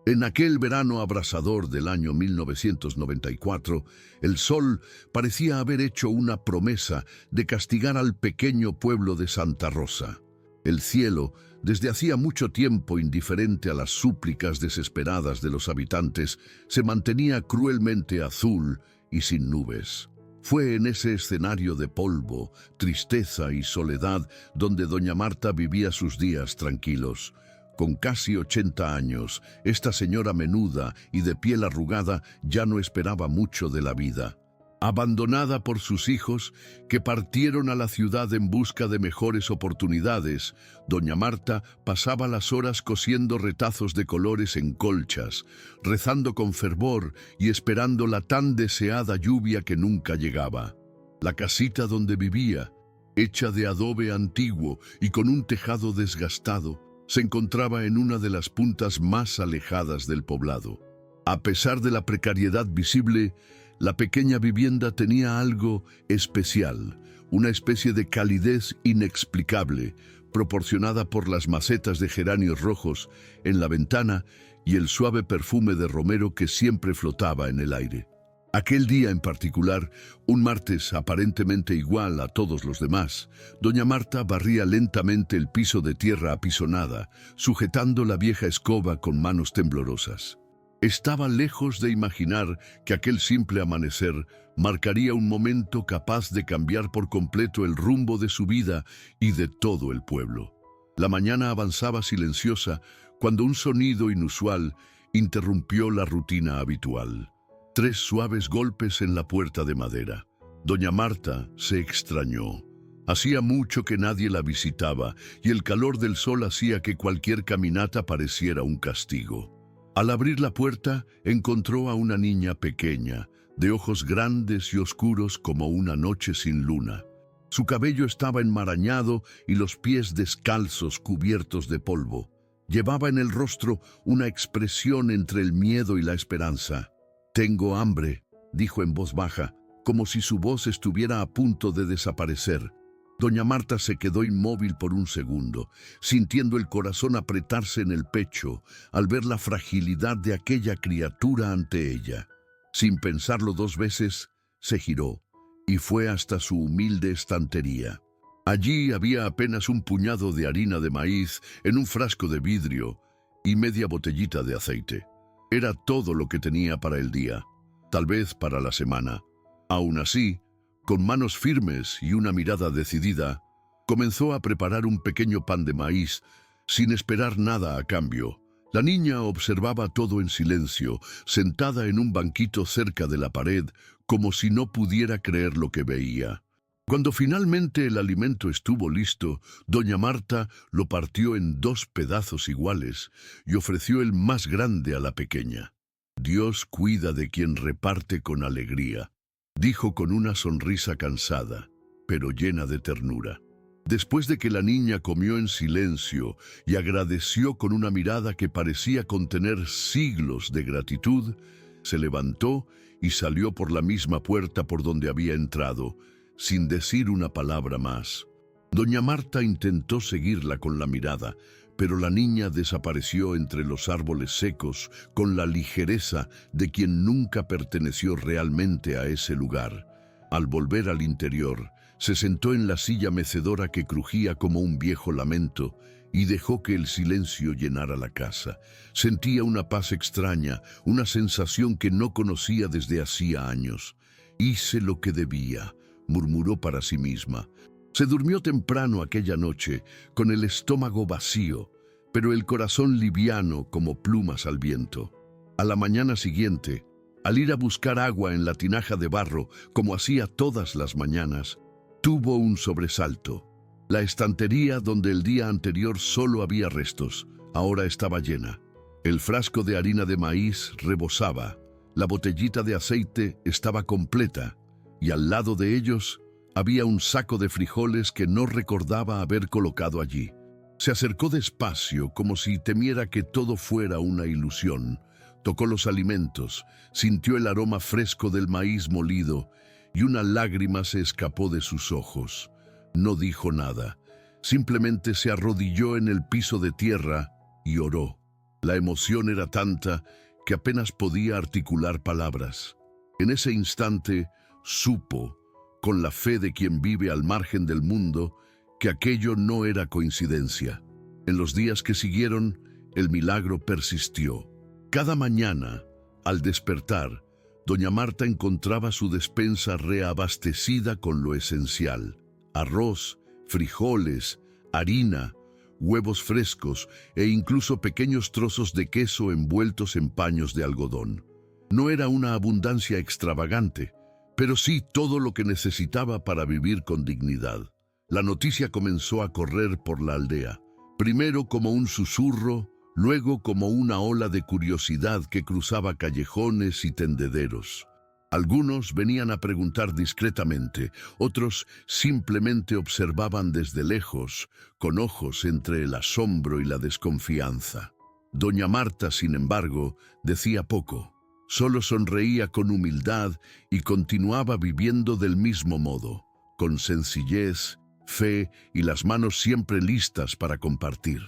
En aquel verano abrasador del año 1994, el sol parecía haber hecho una promesa de castigar al pequeño pueblo de Santa Rosa. El cielo, desde hacía mucho tiempo indiferente a las súplicas desesperadas de los habitantes, se mantenía cruelmente azul y sin nubes. Fue en ese escenario de polvo, tristeza y soledad donde doña Marta vivía sus días tranquilos. Con casi 80 años, esta señora menuda y de piel arrugada ya no esperaba mucho de la vida. Abandonada por sus hijos, que partieron a la ciudad en busca de mejores oportunidades, doña Marta pasaba las horas cosiendo retazos de colores en colchas, rezando con fervor y esperando la tan deseada lluvia que nunca llegaba. La casita donde vivía, hecha de adobe antiguo y con un tejado desgastado, se encontraba en una de las puntas más alejadas del poblado. A pesar de la precariedad visible, la pequeña vivienda tenía algo especial, una especie de calidez inexplicable, proporcionada por las macetas de geranios rojos en la ventana y el suave perfume de romero que siempre flotaba en el aire. Aquel día en particular, un martes aparentemente igual a todos los demás, doña Marta barría lentamente el piso de tierra apisonada, sujetando la vieja escoba con manos temblorosas. Estaba lejos de imaginar que aquel simple amanecer marcaría un momento capaz de cambiar por completo el rumbo de su vida y de todo el pueblo. La mañana avanzaba silenciosa cuando un sonido inusual interrumpió la rutina habitual. 3 suaves golpes en la puerta de madera. Doña Marta se extrañó. Hacía mucho que nadie la visitaba y el calor del sol hacía que cualquier caminata pareciera un castigo. Al abrir la puerta, encontró a una niña pequeña, de ojos grandes y oscuros como una noche sin luna. Su cabello estaba enmarañado y los pies descalzos cubiertos de polvo. Llevaba en el rostro una expresión entre el miedo y la esperanza. «Tengo hambre», dijo en voz baja, como si su voz estuviera a punto de desaparecer. Doña Marta se quedó inmóvil por un segundo, sintiendo el corazón apretarse en el pecho al ver la fragilidad de aquella criatura ante ella. Sin pensarlo 2 veces, se giró y fue hasta su humilde estantería. Allí había apenas un puñado de harina de maíz en un frasco de vidrio y media botellita de aceite. Era todo lo que tenía para el día, tal vez para la semana. Aún así, con manos firmes y una mirada decidida, comenzó a preparar un pequeño pan de maíz, sin esperar nada a cambio. La niña observaba todo en silencio, sentada en un banquito cerca de la pared, como si no pudiera creer lo que veía. Cuando finalmente el alimento estuvo listo, doña Marta lo partió en 2 pedazos iguales y ofreció el más grande a la pequeña. «Dios cuida de quien reparte con alegría», dijo con una sonrisa cansada, pero llena de ternura. Después de que la niña comió en silencio y agradeció con una mirada que parecía contener siglos de gratitud, se levantó y salió por la misma puerta por donde había entrado, sin decir una palabra más. Doña Marta intentó seguirla con la mirada, pero la niña desapareció entre los árboles secos con la ligereza de quien nunca perteneció realmente a ese lugar. Al volver al interior, se sentó en la silla mecedora que crujía como un viejo lamento y dejó que el silencio llenara la casa. Sentía una paz extraña, una sensación que no conocía desde hacía años. «Hice lo que debía», murmuró para sí misma. Se durmió temprano aquella noche, con el estómago vacío, pero el corazón liviano como plumas al viento. A la mañana siguiente, al ir a buscar agua en la tinaja de barro, como hacía todas las mañanas, tuvo un sobresalto. La estantería donde el día anterior solo había restos, ahora estaba llena. El frasco de harina de maíz rebosaba, la botellita de aceite estaba completa, y al lado de ellos había un saco de frijoles que no recordaba haber colocado allí. Se acercó despacio, como si temiera que todo fuera una ilusión. Tocó los alimentos, sintió el aroma fresco del maíz molido y una lágrima se escapó de sus ojos. No dijo nada, simplemente se arrodilló en el piso de tierra y oró. La emoción era tanta que apenas podía articular palabras. En ese instante supo, con la fe de quien vive al margen del mundo, que aquello no era coincidencia. En los días que siguieron, el milagro persistió. Cada mañana, al despertar, doña Marta encontraba su despensa reabastecida con lo esencial: arroz, frijoles, harina, huevos frescos e incluso pequeños trozos de queso envueltos en paños de algodón. No era una abundancia extravagante, pero sí todo lo que necesitaba para vivir con dignidad. La noticia comenzó a correr por la aldea, primero como un susurro, luego como una ola de curiosidad que cruzaba callejones y tendederos. Algunos venían a preguntar discretamente, otros simplemente observaban desde lejos, con ojos entre el asombro y la desconfianza. Doña Marta, sin embargo, decía poco. Solo sonreía con humildad y continuaba viviendo del mismo modo, con sencillez, fe y las manos siempre listas para compartir.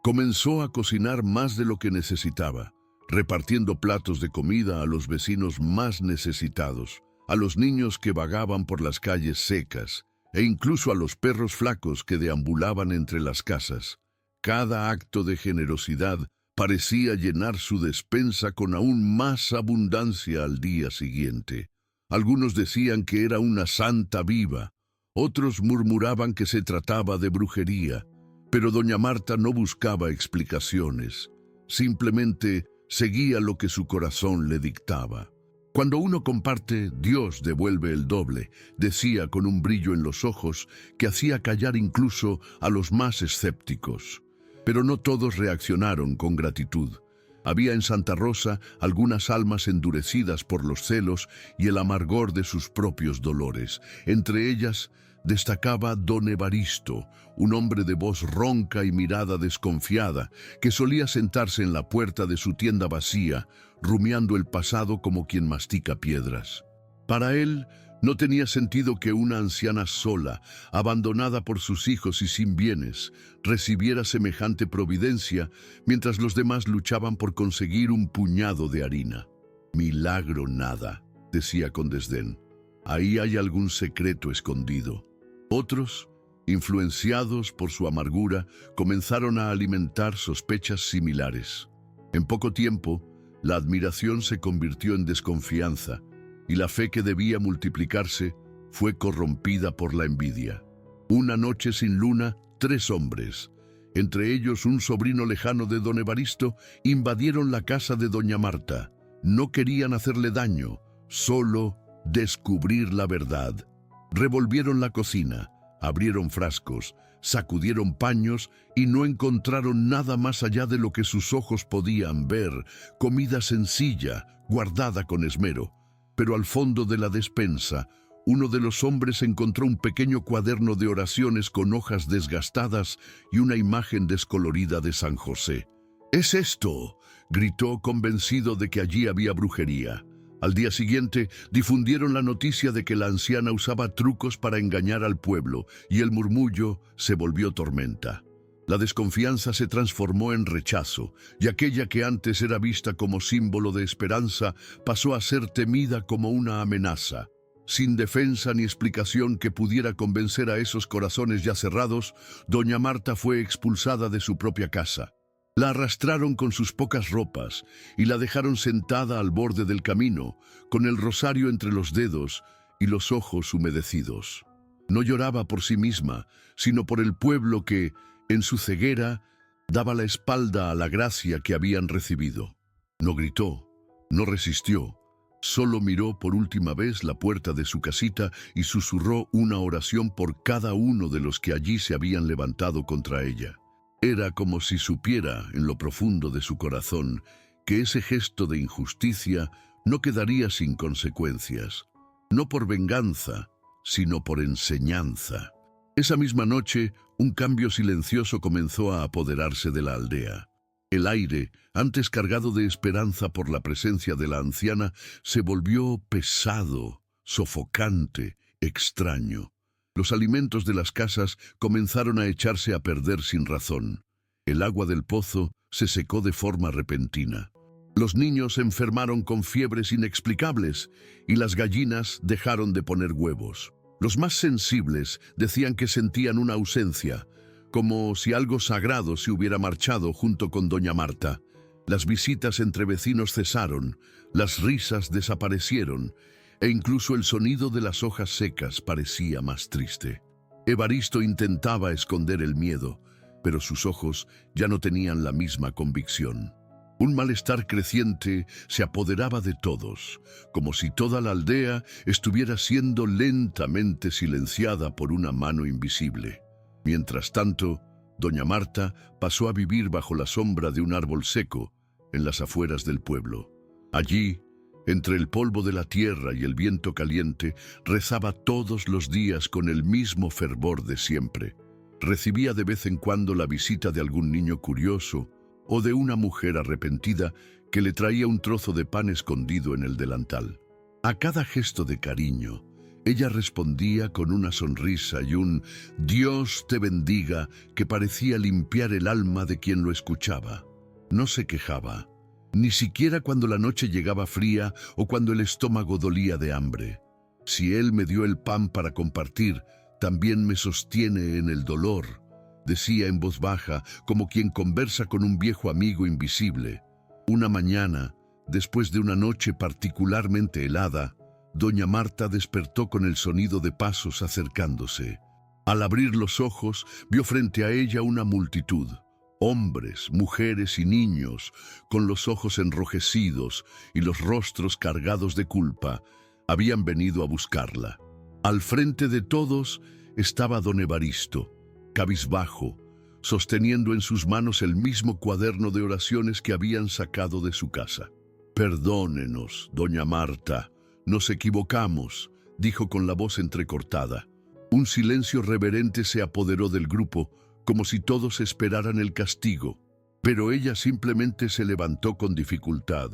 Comenzó a cocinar más de lo que necesitaba, repartiendo platos de comida a los vecinos más necesitados, a los niños que vagaban por las calles secas, e incluso a los perros flacos que deambulaban entre las casas. Cada acto de generosidad parecía llenar su despensa con aún más abundancia al día siguiente. Algunos decían que era una santa viva, otros murmuraban que se trataba de brujería, pero doña Marta no buscaba explicaciones, simplemente seguía lo que su corazón le dictaba. Cuando uno comparte, Dios devuelve el doble, decía con un brillo en los ojos que hacía callar incluso a los más escépticos. Pero no todos reaccionaron con gratitud. Había en Santa Rosa algunas almas endurecidas por los celos y el amargor de sus propios dolores. Entre ellas destacaba don Evaristo, un hombre de voz ronca y mirada desconfiada, que solía sentarse en la puerta de su tienda vacía, rumiando el pasado como quien mastica piedras. Para él, no tenía sentido que una anciana sola, abandonada por sus hijos y sin bienes, recibiera semejante providencia, mientras los demás luchaban por conseguir un puñado de harina. Milagro nada, decía con desdén. Ahí hay algún secreto escondido. Otros, influenciados por su amargura, comenzaron a alimentar sospechas similares. En poco tiempo, la admiración se convirtió en desconfianza, y la fe que debía multiplicarse fue corrompida por la envidia. Una noche sin luna, 3 hombres, entre ellos un sobrino lejano de don Evaristo, invadieron la casa de doña Marta. No querían hacerle daño, solo descubrir la verdad. Revolvieron la cocina, abrieron frascos, sacudieron paños y no encontraron nada más allá de lo que sus ojos podían ver: comida sencilla, guardada con esmero. Pero al fondo de la despensa, uno de los hombres encontró un pequeño cuaderno de oraciones con hojas desgastadas y una imagen descolorida de San José. «¡Es esto!», gritó, convencido de que allí había brujería. Al día siguiente, difundieron la noticia de que la anciana usaba trucos para engañar al pueblo, y el murmullo se volvió tormenta. La desconfianza se transformó en rechazo, y aquella que antes era vista como símbolo de esperanza pasó a ser temida como una amenaza. Sin defensa ni explicación que pudiera convencer a esos corazones ya cerrados, doña Marta fue expulsada de su propia casa. La arrastraron con sus pocas ropas y la dejaron sentada al borde del camino, con el rosario entre los dedos y los ojos humedecidos. No lloraba por sí misma, sino por el pueblo que, en su ceguera, daba la espalda a la gracia que habían recibido. No gritó, no resistió, solo miró por última vez la puerta de su casita y susurró una oración por cada uno de los que allí se habían levantado contra ella. Era como si supiera en lo profundo de su corazón que ese gesto de injusticia no quedaría sin consecuencias, no por venganza, sino por enseñanza. Esa misma noche, un cambio silencioso comenzó a apoderarse de la aldea. El aire, antes cargado de esperanza por la presencia de la anciana, se volvió pesado, sofocante, extraño. Los alimentos de las casas comenzaron a echarse a perder sin razón. El agua del pozo se secó de forma repentina. Los niños se enfermaron con fiebres inexplicables y las gallinas dejaron de poner huevos. Los más sensibles decían que sentían una ausencia, como si algo sagrado se hubiera marchado junto con doña Marta. Las visitas entre vecinos cesaron, las risas desaparecieron e incluso el sonido de las hojas secas parecía más triste. Evaristo intentaba esconder el miedo, pero sus ojos ya no tenían la misma convicción. Un malestar creciente se apoderaba de todos, como si toda la aldea estuviera siendo lentamente silenciada por una mano invisible. Mientras tanto, doña Marta pasó a vivir bajo la sombra de un árbol seco en las afueras del pueblo. Allí, entre el polvo de la tierra y el viento caliente, rezaba todos los días con el mismo fervor de siempre. Recibía de vez en cuando la visita de algún niño curioso o de una mujer arrepentida que le traía un trozo de pan escondido en el delantal. A cada gesto de cariño, ella respondía con una sonrisa y un «Dios te bendiga» que parecía limpiar el alma de quien lo escuchaba. No se quejaba, ni siquiera cuando la noche llegaba fría o cuando el estómago dolía de hambre. Si Él me dio el pan para compartir, también me sostiene en el dolor, decía en voz baja, como quien conversa con un viejo amigo invisible. Una mañana, después de una noche particularmente helada, doña Marta despertó con el sonido de pasos acercándose. Al abrir los ojos, vio frente a ella una multitud. Hombres, mujeres y niños, con los ojos enrojecidos y los rostros cargados de culpa, habían venido a buscarla. Al frente de todos estaba don Evaristo, cabizbajo, sosteniendo en sus manos el mismo cuaderno de oraciones que habían sacado de su casa. «Perdónenos, doña Marta, nos equivocamos», dijo con la voz entrecortada. Un silencio reverente se apoderó del grupo, como si todos esperaran el castigo. Pero ella simplemente se levantó con dificultad,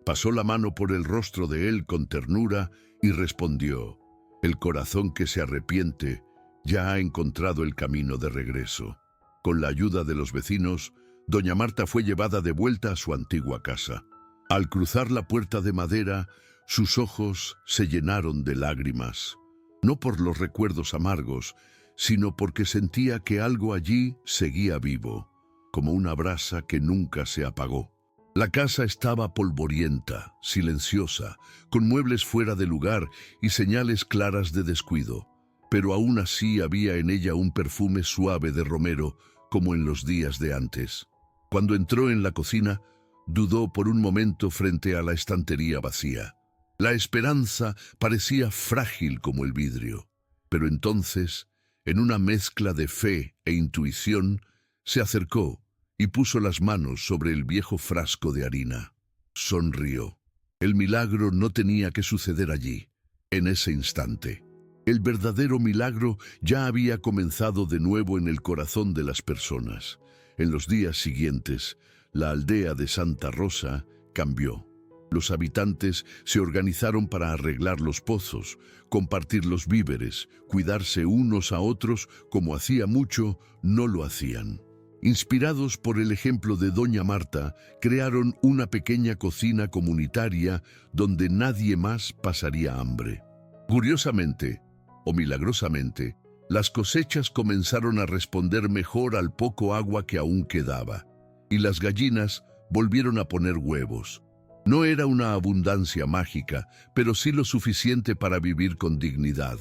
pasó la mano por el rostro de él con ternura y respondió: «El corazón que se arrepiente ya ha encontrado el camino de regreso». Con la ayuda de los vecinos, doña Marta fue llevada de vuelta a su antigua casa. Al cruzar la puerta de madera, sus ojos se llenaron de lágrimas, no por los recuerdos amargos, sino porque sentía que algo allí seguía vivo, como una brasa que nunca se apagó. La casa estaba polvorienta, silenciosa, con muebles fuera de lugar y señales claras de descuido, pero aún así había en ella un perfume suave de romero, como en los días de antes. Cuando entró en la cocina, dudó por un momento frente a la estantería vacía. La esperanza parecía frágil como el vidrio, pero entonces, en una mezcla de fe e intuición, se acercó y puso las manos sobre el viejo frasco de harina. Sonrió. El milagro no tenía que suceder allí, en ese instante. El verdadero milagro ya había comenzado de nuevo en el corazón de las personas. En los días siguientes, la aldea de Santa Rosa cambió. Los habitantes se organizaron para arreglar los pozos, compartir los víveres, cuidarse unos a otros como hacía mucho no lo hacían. Inspirados por el ejemplo de doña Marta, crearon una pequeña cocina comunitaria donde nadie más pasaría hambre. Curiosamente, o milagrosamente, las cosechas comenzaron a responder mejor al poco agua que aún quedaba, y las gallinas volvieron a poner huevos. No era una abundancia mágica, pero sí lo suficiente para vivir con dignidad.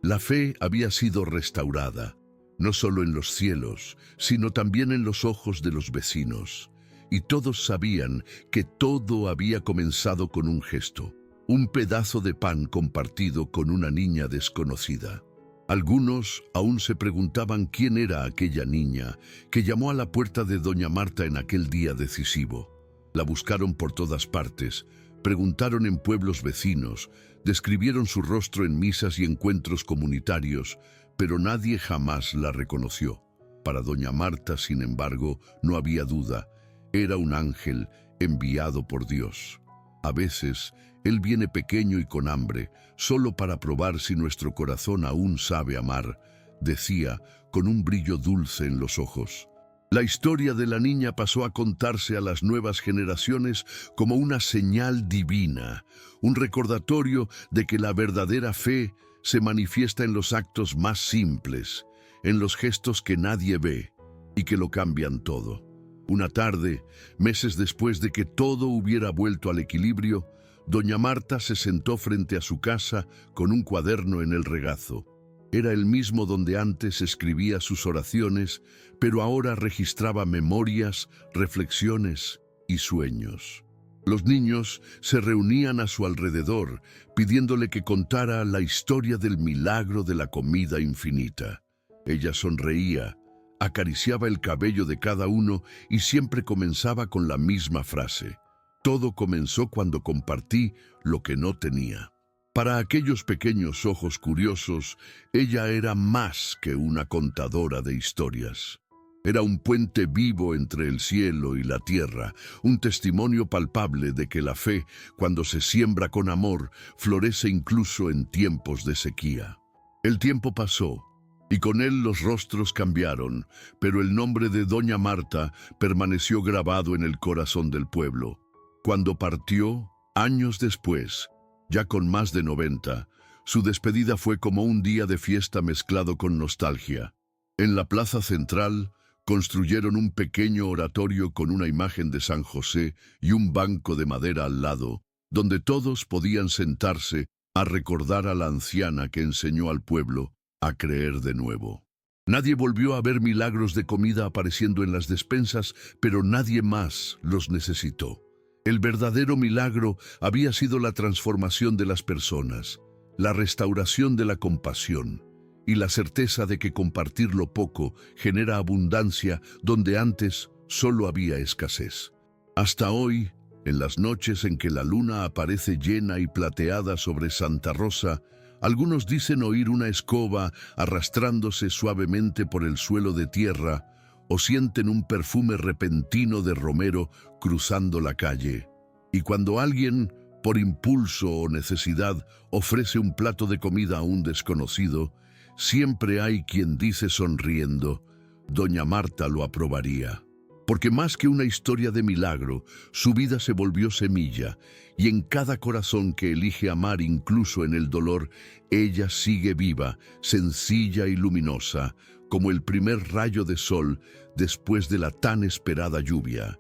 La fe había sido restaurada, no solo en los cielos, sino también en los ojos de los vecinos, y todos sabían que todo había comenzado con un gesto. Un pedazo de pan compartido con una niña desconocida. Algunos aún se preguntaban quién era aquella niña que llamó a la puerta de doña Marta en aquel día decisivo. La buscaron por todas partes, preguntaron en pueblos vecinos, describieron su rostro en misas y encuentros comunitarios, pero nadie jamás la reconoció. Para doña Marta, sin embargo, no había duda. Era un ángel enviado por Dios. A veces, Él viene pequeño y con hambre, solo para probar si nuestro corazón aún sabe amar, decía, con un brillo dulce en los ojos. La historia de la niña pasó a contarse a las nuevas generaciones como una señal divina, un recordatorio de que la verdadera fe se manifiesta en los actos más simples, en los gestos que nadie ve y que lo cambian todo. Una tarde, meses después de que todo hubiera vuelto al equilibrio, doña Marta se sentó frente a su casa con un cuaderno en el regazo. Era el mismo donde antes escribía sus oraciones, pero ahora registraba memorias, reflexiones y sueños. Los niños se reunían a su alrededor, pidiéndole que contara la historia del milagro de la comida infinita. Ella sonreía, acariciaba el cabello de cada uno y siempre comenzaba con la misma frase: todo comenzó cuando compartí lo que no tenía. Para aquellos pequeños ojos curiosos, ella era más que una contadora de historias. Era un puente vivo entre el cielo y la tierra, un testimonio palpable de que la fe, cuando se siembra con amor, florece incluso en tiempos de sequía. El tiempo pasó, y con él los rostros cambiaron, pero el nombre de doña Marta permaneció grabado en el corazón del pueblo. Cuando partió, años después, ya con más de 90, su despedida fue como un día de fiesta mezclado con nostalgia. En la plaza central, construyeron un pequeño oratorio con una imagen de San José y un banco de madera al lado, donde todos podían sentarse a recordar a la anciana que enseñó al pueblo a creer de nuevo. Nadie volvió a ver milagros de comida apareciendo en las despensas, pero nadie más los necesitó. El verdadero milagro había sido la transformación de las personas, la restauración de la compasión y la certeza de que compartir lo poco genera abundancia donde antes solo había escasez. Hasta hoy, en las noches en que la luna aparece llena y plateada sobre Santa Rosa, algunos dicen oír una escoba arrastrándose suavemente por el suelo de tierra o sienten un perfume repentino de romero cruzando la calle. Y cuando alguien, por impulso o necesidad, ofrece un plato de comida a un desconocido, siempre hay quien dice sonriendo: doña Marta lo aprobaría. Porque más que una historia de milagro, su vida se volvió semilla, y en cada corazón que elige amar incluso en el dolor, ella sigue viva, sencilla y luminosa, como el primer rayo de sol después de la tan esperada lluvia.